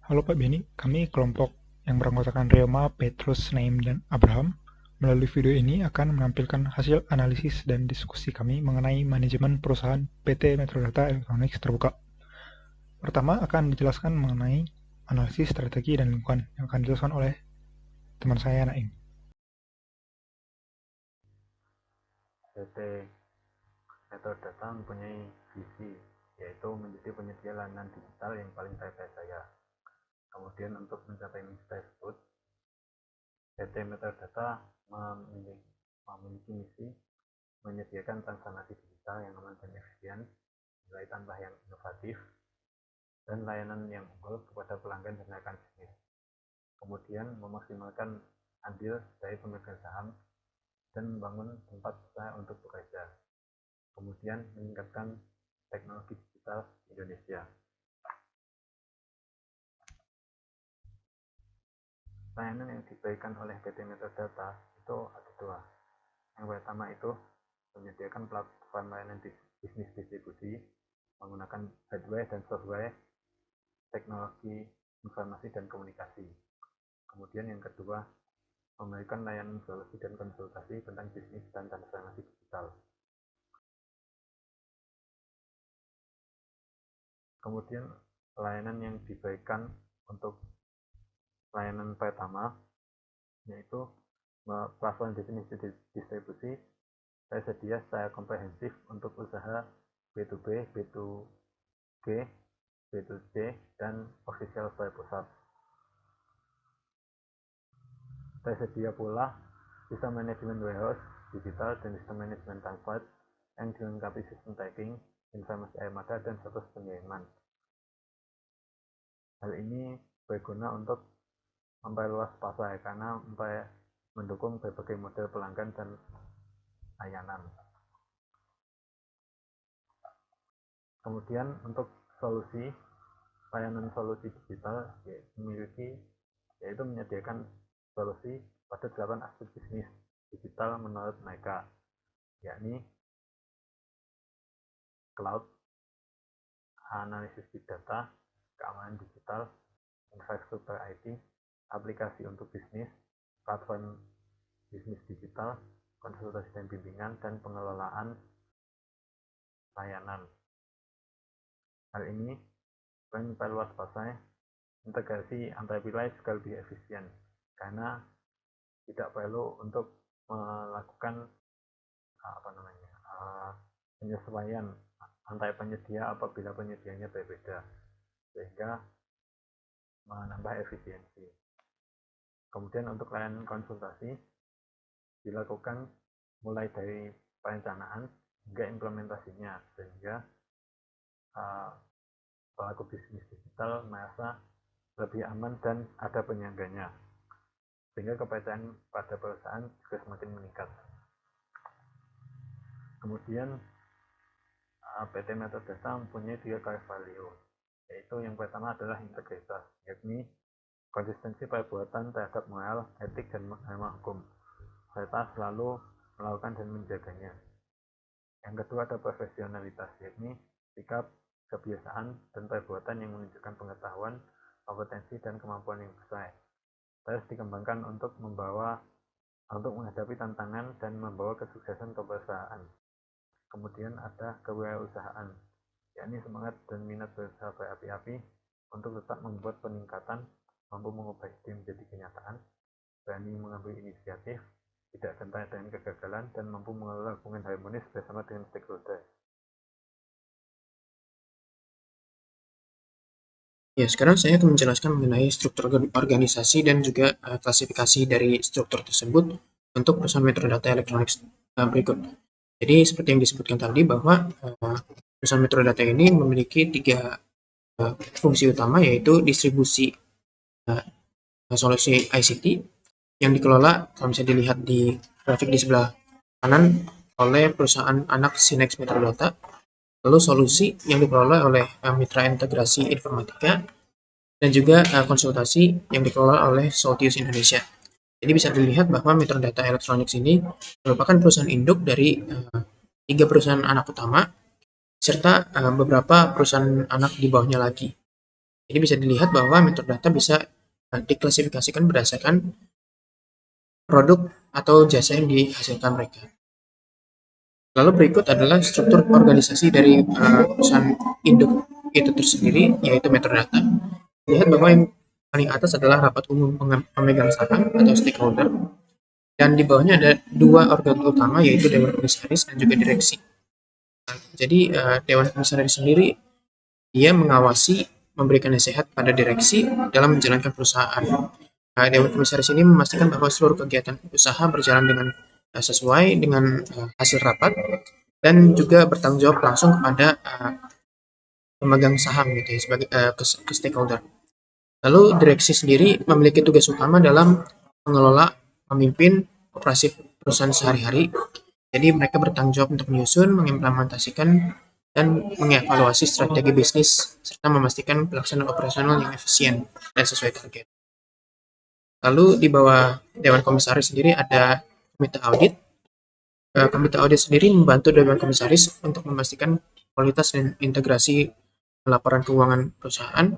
Halo Pak Beni, kami kelompok yang beranggotakan Reoma, Petrus, Naim, dan Abraham. Melalui video ini akan menampilkan hasil analisis dan diskusi kami mengenai manajemen perusahaan PT Metrodata Electronics terbuka. Pertama akan dijelaskan mengenai analisis strategi dan lingkungan yang akan dijelaskan oleh teman saya Naim. PT Metrodata mempunyai visi, yaitu menjadi penyedia layanan digital yang paling terpercaya. Kemudian untuk mencapai misi tersebut, PT Metrodata memiliki misi menyediakan transformasi digital yang aman dan efisien, nilai tambah yang inovatif, dan layanan yang unggul kepada pelanggan dan rekan bisnis. Kemudian memaksimalkan andil dari pemegang saham dan membangun tempat usaha untuk bekerja. Kemudian meningkatkan teknologi digital Indonesia. Layanan yang diberikan oleh PT Metrodata itu ada dua. Yang pertama itu menyediakan platform layanan bisnis distribusi menggunakan hardware dan software teknologi informasi dan komunikasi. Kemudian yang kedua, memberikan layanan solusi dan konsultasi tentang bisnis dan transformasi digital. Kemudian layanan yang diberikan untuk layanan pertama yaitu platform bisnis distribusi tersedia secara komprehensif untuk usaha B2B, B2G, B2C, dan official store pusat. Tersedia pula sistem manajemen warehouse digital dan sistem manajemen transport yang dilengkapi sistem tracking, informasi armada, dan status pengiriman. Hal ini berguna untuk memperluas pasar karena mendukung berbagai model pelanggan dan layanan. Kemudian untuk solusi, layanan solusi digital yaitu menyediakan solusi pada 8 aspek bisnis digital menurut mereka, yakni cloud, analisis big data, keamanan digital, infrastruktur IT, aplikasi untuk bisnis, platform bisnis digital, konsultasi dan bimbingan, dan pengelolaan layanan. Hal ini memperluas pasar, integrasi antar wilayah juga lebih efisien karena tidak perlu untuk melakukan penyesuaian antar penyedia apabila penyedianya berbeda, sehingga menambah efisiensi. Kemudian untuk layanan konsultasi dilakukan mulai dari perencanaan hingga implementasinya, sehingga pelaku bisnis digital merasa lebih aman dan ada penyangganya, sehingga kepercayaan pada perusahaan juga semakin meningkat. Kemudian PT Metrodata mempunyai 3 core value, yaitu yang pertama adalah integritas, yakni konsistensi perbuatan terhadap moral, etik, dan norma hukum, serta selalu melakukan dan menjaganya. Yang kedua ada profesionalitas, yakni sikap, kebiasaan, dan perbuatan yang menunjukkan pengetahuan, kompetensi, dan kemampuan yang besar. Terus dikembangkan untuk menghadapi tantangan dan membawa kesuksesan ke perusahaan. Kemudian ada kewirausahaan, yakni semangat dan minat berusaha berapi-api untuk tetap membuat peningkatan, mampu mengubah ide menjadi kenyataan, berani mengambil inisiatif, tidak gentar dengan kegagalan, dan mampu mengelola hubungan harmonis bersama dengan stakeholder. Ya, sekarang saya akan menjelaskan mengenai struktur organisasi dan juga klasifikasi dari struktur tersebut untuk perusahaan Metrodata Electronics berikut. Jadi seperti yang disebutkan tadi bahwa perusahaan Metrodata ini memiliki 3 fungsi utama, yaitu distribusi solusi ICT yang dikelola, kalau bisa dilihat di grafik di sebelah kanan, oleh perusahaan anak Sinex Metrodata. Lalu solusi yang dikelola oleh mitra integrasi informatika, dan juga konsultasi yang dikelola oleh Soltius Indonesia. Jadi bisa dilihat bahwa Metrodata Electronics ini merupakan perusahaan induk dari 3 perusahaan anak utama serta beberapa perusahaan anak di bawahnya lagi. Jadi bisa dilihat bahwa metadata bisa diklasifikasikan berdasarkan produk atau jasa yang dihasilkan mereka. Lalu berikut adalah struktur organisasi dari perusahaan induk itu tersendiri, yaitu metadata. Lihat bahwa yang paling atas adalah rapat umum pemegang saham atau stakeholder, dan di bawahnya ada dua organ utama, yaitu Dewan Komisaris dan juga direksi. Jadi Dewan Komisaris sendiri dia mengawasi, memberikan nasihat pada direksi dalam menjalankan perusahaan. Dewan Komisaris ini memastikan bahwa seluruh kegiatan usaha berjalan dengan sesuai dengan hasil rapat, dan juga bertanggung jawab langsung kepada pemegang saham gitu ya, sebagai ke stakeholder. Lalu direksi sendiri memiliki tugas utama dalam mengelola, memimpin operasi perusahaan sehari-hari. Jadi mereka bertanggung jawab untuk menyusun, mengimplementasikan, dan mengevaluasi strategi bisnis, serta memastikan pelaksanaan operasional yang efisien dan sesuai target. Lalu di bawah Dewan Komisaris sendiri ada Komite Audit. Komite Audit sendiri membantu Dewan Komisaris untuk memastikan kualitas dan integrasi laporan keuangan perusahaan,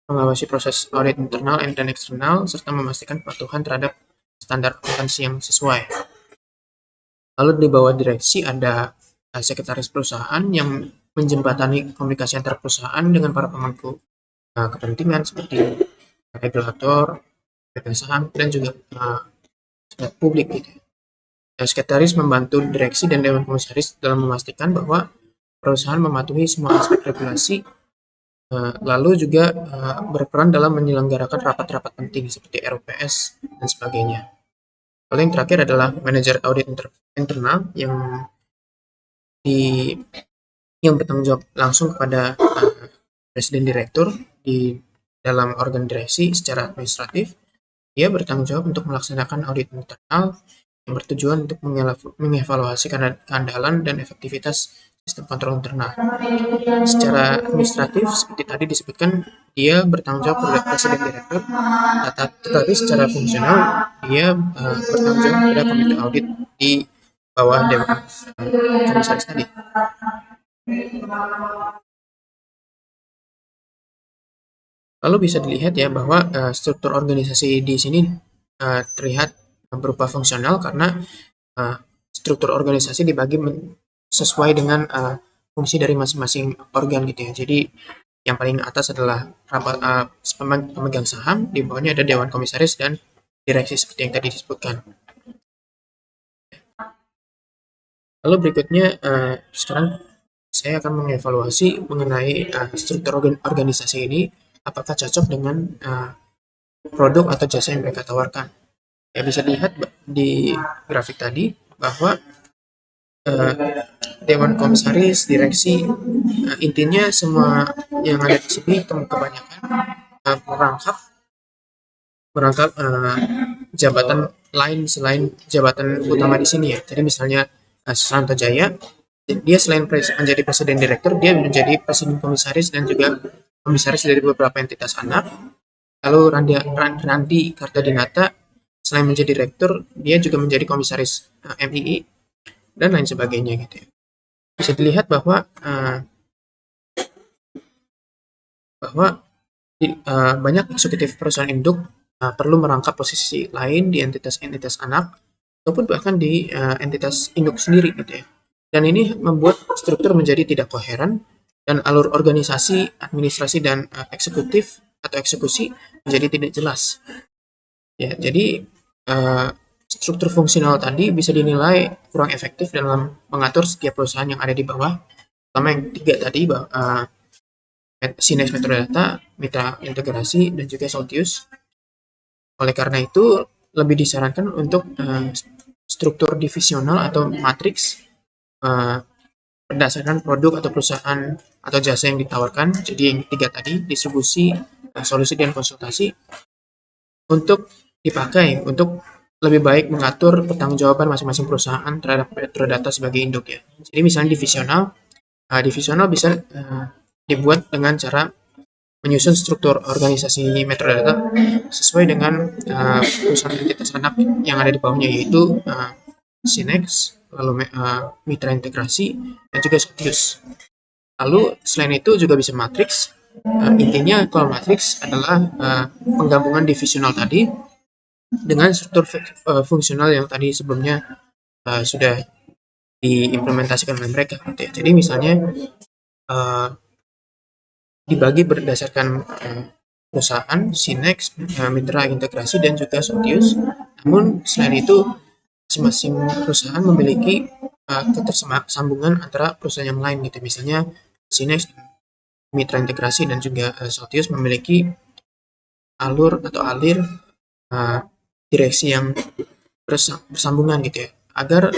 mengawasi proses audit internal dan eksternal, serta memastikan kepatuhan terhadap standar akuntansi yang sesuai. Lalu di bawah direksi ada sekretaris perusahaan yang menjembatani komunikasi antar perusahaan dengan para pemangku kepentingan seperti regulator, pemegang saham, dan juga publik gitu. Sekretaris membantu direksi dan Dewan Komisaris dalam memastikan bahwa perusahaan mematuhi semua aspek regulasi, lalu juga berperan dalam menyelenggarakan rapat-rapat penting seperti RUPS dan sebagainya. Lalu yang terakhir adalah manajer audit internal yang bertanggung jawab langsung kepada presiden direktur di dalam organ direksi secara administratif. Dia bertanggung jawab untuk melaksanakan audit internal yang bertujuan untuk mengevaluasi keandalan dan efektivitas sistem kontrol internal. Secara administratif, seperti tadi disebutkan, dia bertanggung jawab kepada presiden direktur, tetapi secara fungsional dia bertanggung jawab kepada komite audit di bawah Dewan Komisaris tadi. Lalu bisa dilihat ya bahwa struktur organisasi di sini terlihat berupa fungsional karena struktur organisasi dibagi sesuai dengan fungsi dari masing-masing organ gitu ya. Jadi yang paling atas adalah pemegang saham, di bawahnya ada Dewan Komisaris dan direksi seperti yang tadi disebutkan. Lalu berikutnya sekarang saya akan mengevaluasi mengenai struktur organisasi ini, apakah cocok dengan produk atau jasa yang mereka tawarkan. Ya, bisa dilihat di grafik tadi bahwa Dewan Komisaris, direksi, intinya semua yang ada di sini kebanyakan merangkap jabatan lain selain jabatan utama di sini ya. Jadi misalnya Susanto Jaya, dia selain menjadi presiden direktur, dia menjadi presiden komisaris dan juga komisaris dari beberapa entitas anak. Lalu Randi Kartadinata, selain menjadi direktur, dia juga menjadi komisaris MII dan lain sebagainya gitu ya. Bisa dilihat bahwa banyak eksekutif perusahaan induk perlu merangkap posisi lain di entitas-entitas anak ataupun bahkan di entitas induk sendiri gitu ya. Dan ini membuat struktur menjadi tidak koheren dan alur organisasi, administrasi, dan eksekutif atau eksekusi menjadi tidak jelas. Ya, jadi struktur fungsional tadi bisa dinilai kurang efektif dalam mengatur setiap perusahaan yang ada di bawah. Pertama yang tiga tadi, Sinex Metrodata, Mitra Integrasi, dan juga Soltius. Oleh karena itu, lebih disarankan untuk struktur divisional atau matriks berdasarkan produk atau perusahaan atau jasa yang ditawarkan. Jadi yang tiga tadi, distribusi, solusi, dan konsultasi, untuk dipakai untuk lebih baik mengatur pertanggungjawaban masing-masing perusahaan terhadap metrodata sebagai induk ya. Jadi misalnya divisional bisa dibuat dengan cara menyusun struktur organisasi metrodata sesuai dengan perusahaan entitas anak yang ada di bawahnya, yaitu Sinex, lalu Mitra Integrasi, dan juga Soltius. Lalu selain itu juga bisa matriks, Intinya call matrix adalah penggabungan divisional tadi dengan struktur fungsional yang tadi sebelumnya sudah diimplementasikan oleh mereka gitu ya. Jadi misalnya dibagi berdasarkan perusahaan, Sinex, mitra integrasi, dan juga Sotius. Namun selain itu masing-masing perusahaan memiliki ketersambungan antara perusahaan yang lain gitu. Misalnya Sinex, mitra integrasi, dan juga Sotius memiliki alur atau alir direksi yang bersambungan gitu ya, agar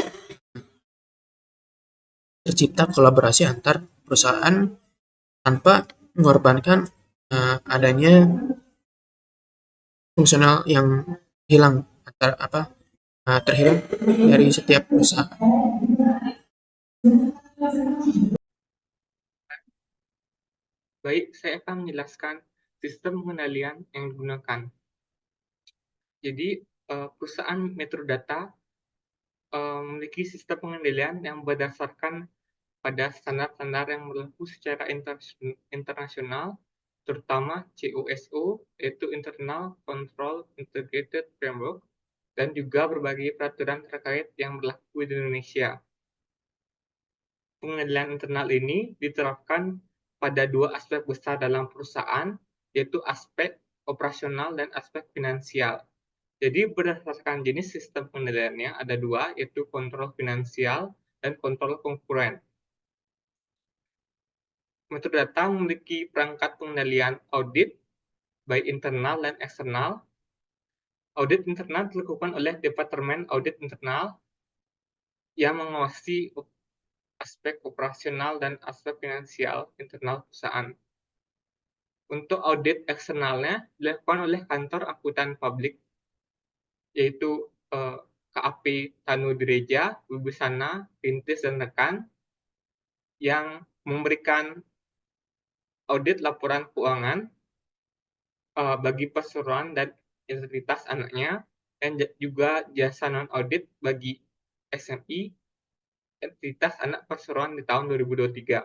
tercipta kolaborasi antar perusahaan tanpa mengorbankan adanya fungsional yang hilang terhilang dari setiap perusahaan. Baik, saya akan menjelaskan sistem pengendalian yang digunakan. Jadi, perusahaan Metrodata memiliki sistem pengendalian yang berdasarkan pada standar-standar yang berlaku secara internasional, terutama COSO, yaitu Internal Control Integrated Framework, dan juga berbagai peraturan terkait yang berlaku di Indonesia. Pengendalian internal ini diterapkan pada dua aspek besar dalam perusahaan, yaitu aspek operasional dan aspek finansial. Jadi berdasarkan jenis sistem pengendaliannya ada dua, yaitu kontrol finansial dan kontrol konkuren. Metrodata memiliki perangkat pengendalian audit, baik internal dan eksternal. Audit internal dilakukan oleh Departemen Audit Internal yang mengawasi aspek operasional dan aspek finansial internal perusahaan. Untuk audit eksternalnya dilakukan oleh Kantor Akuntan Publik, yaitu KAP Tanu Direja, Wibisana, Rintis, dan rekan, yang memberikan audit laporan keuangan bagi perseroan dan entitas anaknya, dan juga jasa non-audit bagi SMI, entitas anak perseroan di tahun 2023.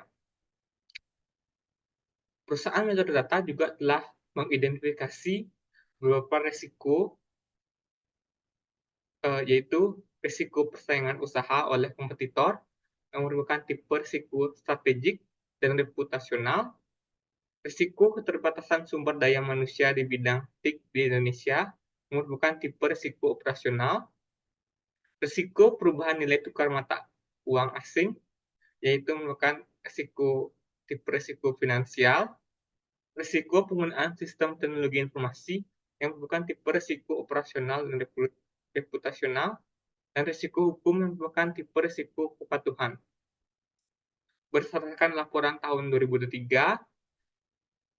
Perusahaan Metrodata juga telah mengidentifikasi beberapa risiko, yaitu risiko persaingan usaha oleh kompetitor, yang merupakan tipe risiko strategik dan reputasional, risiko keterbatasan sumber daya manusia di bidang TIK di Indonesia, merupakan tipe risiko operasional, risiko perubahan nilai tukar mata uang asing, yaitu merupakan tipe risiko finansial, risiko penggunaan sistem teknologi informasi yang merupakan tipe risiko operasional dan reputasional, dan risiko hukum yang merupakan tipe risiko kepatuhan. Berdasarkan laporan tahun 2023,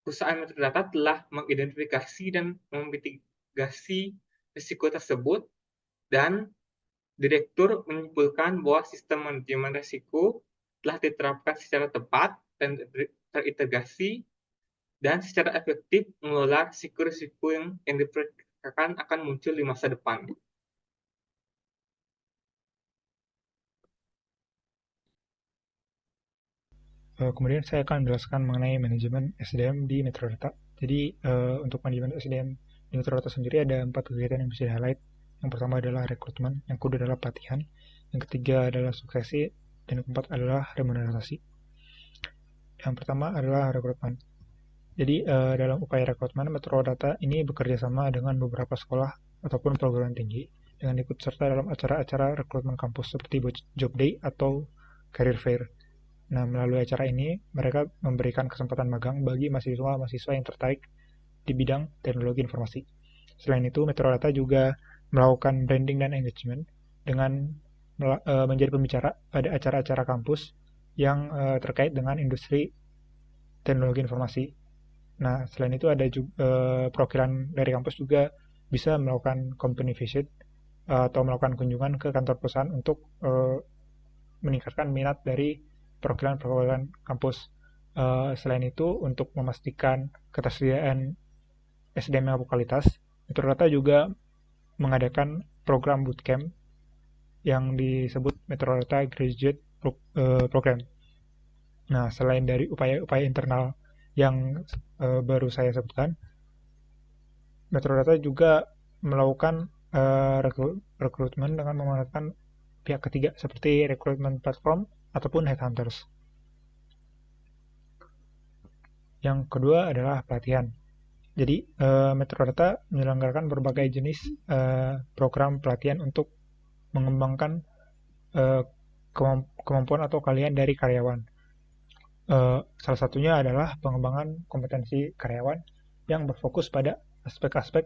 perusahaan Metrodata telah mengidentifikasi dan memitigasi risiko tersebut, dan Direktur menyimpulkan bahwa sistem manajemen risiko telah diterapkan secara tepat dan terintegrasi dan secara efektif mengelola risiko-risiko yang diperkirakan akan muncul di masa depan. Kemudian saya akan menjelaskan mengenai manajemen SDM di Metrodata. Jadi untuk manajemen SDM di Metrodata sendiri ada 4 kegiatan yang bisa di-highlight. Yang pertama adalah rekrutmen, yang kedua adalah pelatihan, yang ketiga adalah suksesi, dan yang keempat adalah remunerasi. Yang pertama adalah rekrutmen. Jadi dalam upaya rekrutmen, Metrodata ini bekerja sama dengan beberapa sekolah ataupun perguruan tinggi dengan ikut serta dalam acara-acara rekrutmen kampus seperti Job Day atau Career Fair. Nah, melalui acara ini, mereka memberikan kesempatan magang bagi mahasiswa-mahasiswa yang tertarik di bidang teknologi informasi. Selain itu, Metrodata juga melakukan branding dan engagement dengan menjadi pembicara pada acara-acara kampus yang terkait dengan industri teknologi informasi. Nah, selain itu ada juga perwakilan dari kampus juga bisa melakukan company visit atau melakukan kunjungan ke kantor perusahaan untuk meningkatkan minat dari perwakilan kampus. Selain itu, untuk memastikan ketersediaan SDM yang berkualitas, Metrodata juga mengadakan program bootcamp yang disebut Metrodata Graduate Program. Nah, selain dari upaya-upaya internal yang baru saya sebutkan, Metrodata juga melakukan rekrutmen dengan menggunakan pihak ketiga seperti rekrutmen platform ataupun headhunters. Yang kedua adalah pelatihan. Jadi, Metrodata menyelenggarakan berbagai jenis program pelatihan untuk mengembangkan kemampuan atau keahlian dari karyawan. Salah satunya adalah pengembangan kompetensi karyawan yang berfokus pada aspek-aspek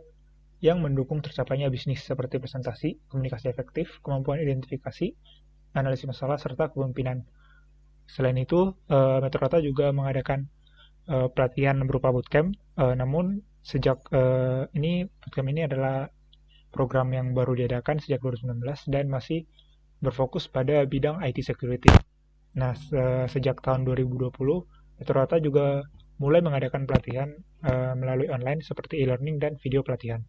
yang mendukung tercapainya bisnis seperti presentasi, komunikasi efektif, kemampuan identifikasi, analisis masalah, serta kepemimpinan. Selain itu, Metrodata juga mengadakan pelatihan berupa bootcamp, namun sejak bootcamp ini adalah program yang baru diadakan sejak 2019 dan masih berfokus pada bidang IT security. Nah, sejak tahun 2020, Metrodata juga mulai mengadakan pelatihan melalui online seperti e-learning dan video pelatihan.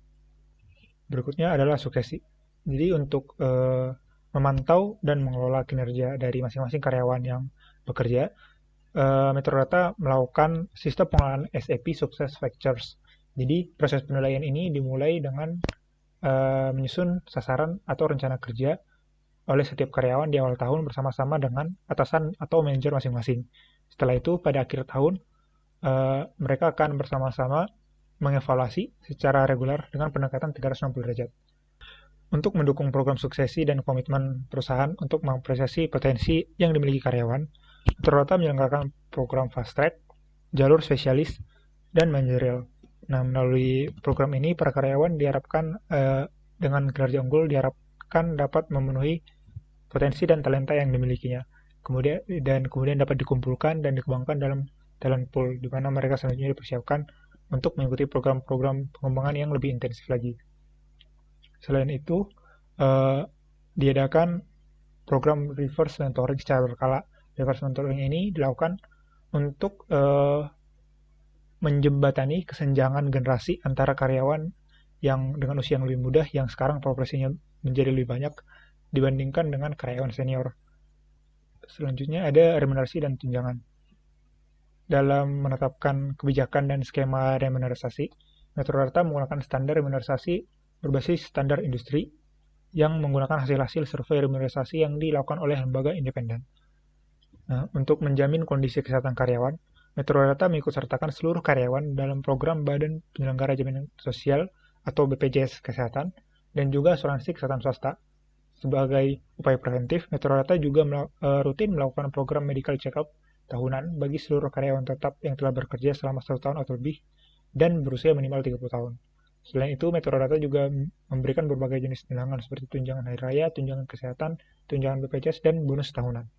Berikutnya adalah suksesi. Jadi untuk memantau dan mengelola kinerja dari masing-masing karyawan yang bekerja, Metrodata melakukan sistem pengelolaan SAP Success Factors. Jadi proses penilaian ini dimulai dengan menyusun sasaran atau rencana kerja oleh setiap karyawan di awal tahun bersama-sama dengan atasan atau manajer masing-masing. Setelah itu pada akhir tahun mereka akan bersama-sama mengevaluasi secara reguler dengan pendekatan 360 derajat. Untuk mendukung program suksesi dan komitmen perusahaan untuk mengapresiasi potensi yang dimiliki karyawan, Metrodata menyelenggarakan program fast track, jalur spesialis, dan manajerial. Nah, melalui program ini, para karyawan diharapkan dengan kinerja unggul diharapkan dapat memenuhi potensi dan talenta yang dimilikinya. Kemudian dapat dikumpulkan dan dikembangkan dalam talent pool, di mana mereka selanjutnya dipersiapkan untuk mengikuti program-program pengembangan yang lebih intensif lagi. Selain itu, diadakan program reverse mentoring secara berkala. Reverse mentoring ini dilakukan untuk menjembatani kesenjangan generasi antara karyawan yang dengan usia yang lebih muda yang sekarang progresinya menjadi lebih banyak dibandingkan dengan karyawan senior. Selanjutnya ada remunerasi dan tunjangan. Dalam menetapkan kebijakan dan skema remunerasi, Metrodata menggunakan standar remunerasi berbasis standar industri yang menggunakan hasil-hasil survei remunerasi yang dilakukan oleh lembaga independen. Nah, untuk menjamin kondisi kesehatan karyawan, Metrodata mengikutsertakan seluruh karyawan dalam program Badan Penyelenggara Jaminan Sosial atau BPJS Kesehatan dan juga asuransi kesehatan swasta. Sebagai upaya preventif, Metrodata juga rutin melakukan program medical check-up tahunan bagi seluruh karyawan tetap yang telah bekerja selama 1 tahun atau lebih dan berusia minimal 30 tahun. Selain itu, Metrodata juga memberikan berbagai jenis tunjangan seperti tunjangan hari raya, tunjangan kesehatan, tunjangan BPJS, dan bonus tahunan.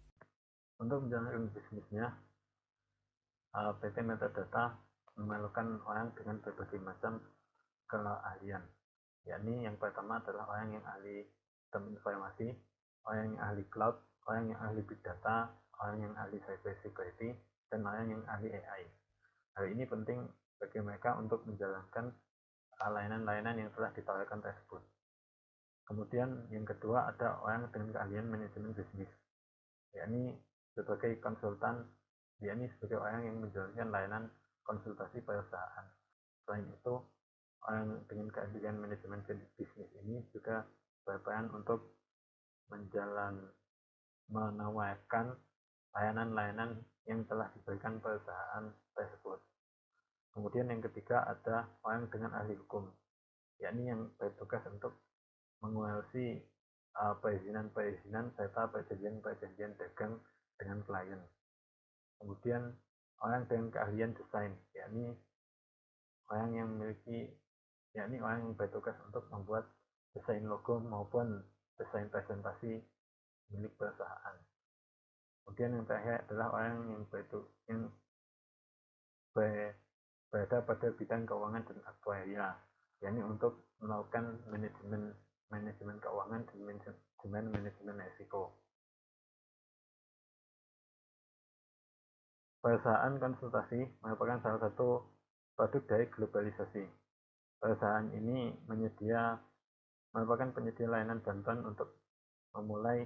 Untuk menjalankan bisnisnya, PT Metrodata memerlukan orang dengan berbagai macam keahlian, yakni yang pertama adalah orang yang ahli sistem informasi, orang yang ahli cloud, orang yang ahli big data, orang yang ahli cyber security, dan orang yang ahli AI. Hal ini penting bagi mereka untuk menjalankan layanan-layanan yang telah ditawarkan tersebut. Kemudian yang kedua ada orang dengan keahlian manajemen bisnis, yakni sebagai konsultan, yakni sebagai orang yang menjalankan layanan konsultasi perusahaan. Selain itu, orang dengan keahlian manajemen bisnis ini juga berperan untuk menawarkan layanan-layanan yang telah diberikan perusahaan tersebut. Kemudian yang ketiga ada orang dengan ahli hukum, yakni yang bertugas untuk mengurusi perizinan-perizinan serta perjanjian-perjanjian dagang dengan klien. Kemudian orang dengan keahlian desain, yakni orang yang bertugas untuk membuat desain logo maupun desain presentasi milik perusahaan. Kemudian yang terakhir adalah orang yang berada pada bidang keuangan dan aktuaria, yakni untuk melakukan manajemen keuangan dan manajemen risiko. Perusahaan konsultasi merupakan salah satu produk dari globalisasi. Perusahaan ini merupakan penyedia layanan bantuan untuk memulai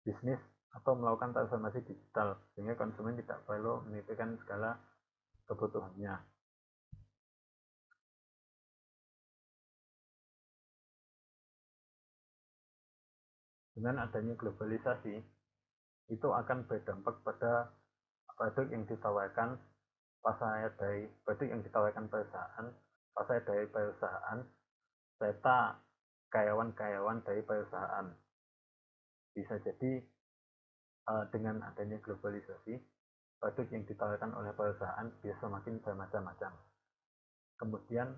bisnis atau melakukan transformasi digital, sehingga konsumen tidak perlu memikirkan segala kebutuhannya. Dengan adanya globalisasi, itu akan berdampak pada produk yang ditawarkan perusahaan, pasar dari perusahaan, serta karyawan-karyawan dari perusahaan. Bisa jadi dengan adanya globalisasi, produk yang ditawarkan oleh perusahaan bisa semakin bermacam-macam. Kemudian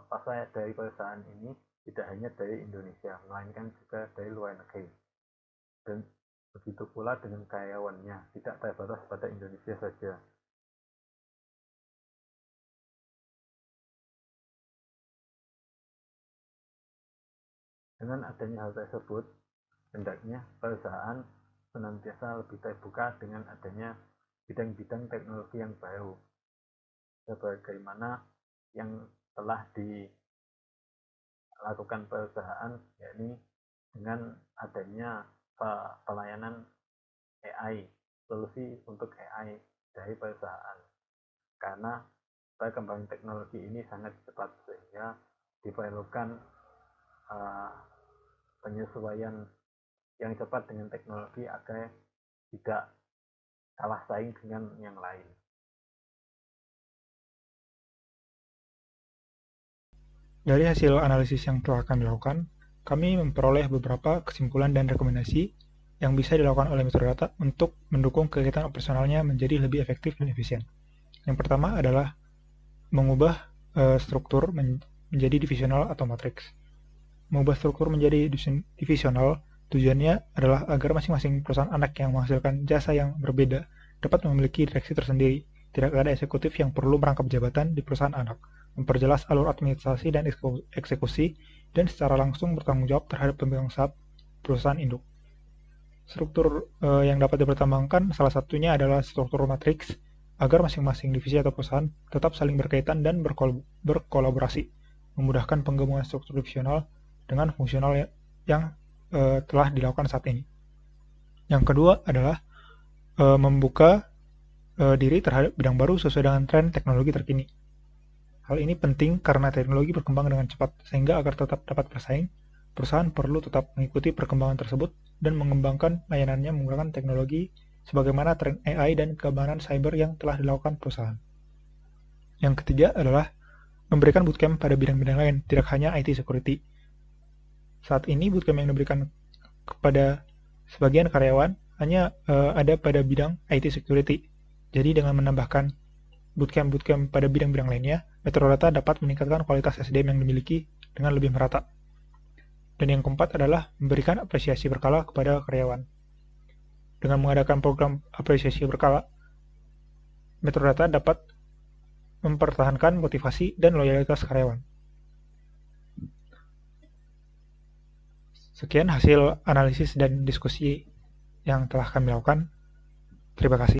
pasar dari perusahaan ini tidak hanya dari Indonesia, melainkan juga dari luar negeri. Dan begitu pula dengan karyawannya, tidak terbatas pada Indonesia saja. Dengan adanya hal tersebut, hendaknya perusahaan senantiasa lebih terbuka dengan adanya bidang-bidang teknologi yang baru, sebagaimana yang telah dilakukan perusahaan, yakni dengan adanya pelayanan AI, solusi untuk AI dari perusahaan. Karena perkembangan teknologi ini sangat cepat, sehingga diperlukan penyesuaian yang cepat dengan teknologi agar tidak kalah saing dengan yang lain. Dari hasil analisis yang telah kami lakukan, kami memperoleh beberapa kesimpulan dan rekomendasi yang bisa dilakukan oleh Metrodata untuk mendukung kegiatan operasionalnya menjadi lebih efektif dan efisien. Yang pertama adalah mengubah struktur menjadi divisional atau matriks. Mengubah struktur menjadi divisional tujuannya adalah agar masing-masing perusahaan anak yang menghasilkan jasa yang berbeda dapat memiliki direksi tersendiri. Tidak ada eksekutif yang perlu merangkap jabatan di perusahaan anak, memperjelas alur administrasi dan eksekusi, dan secara langsung bertanggung jawab terhadap pemegang saham perusahaan induk. Struktur yang dapat dipertimbangkan salah satunya adalah struktur matriks, agar masing-masing divisi atau perusahaan tetap saling berkaitan dan berkolaborasi, memudahkan penggabungan struktur divisional dengan fungsional yang telah dilakukan saat ini. Yang kedua adalah membuka diri terhadap bidang baru sesuai dengan tren teknologi terkini. Hal ini penting karena teknologi berkembang dengan cepat, sehingga agar tetap dapat bersaing, perusahaan perlu tetap mengikuti perkembangan tersebut dan mengembangkan layanannya menggunakan teknologi sebagaimana tren AI dan keamanan cyber yang telah dilakukan perusahaan. Yang ketiga adalah memberikan bootcamp pada bidang-bidang lain, tidak hanya IT security. Saat ini bootcamp yang diberikan kepada sebagian karyawan hanya ada pada bidang IT security. Jadi dengan menambahkan bootcamp pada bidang-bidang lainnya, Metrodata dapat meningkatkan kualitas SDM yang dimiliki dengan lebih merata. Dan yang keempat adalah memberikan apresiasi berkala kepada karyawan. Dengan mengadakan program apresiasi berkala, Metrodata dapat mempertahankan motivasi dan loyalitas karyawan. Sekian hasil analisis dan diskusi yang telah kami lakukan. Terima kasih.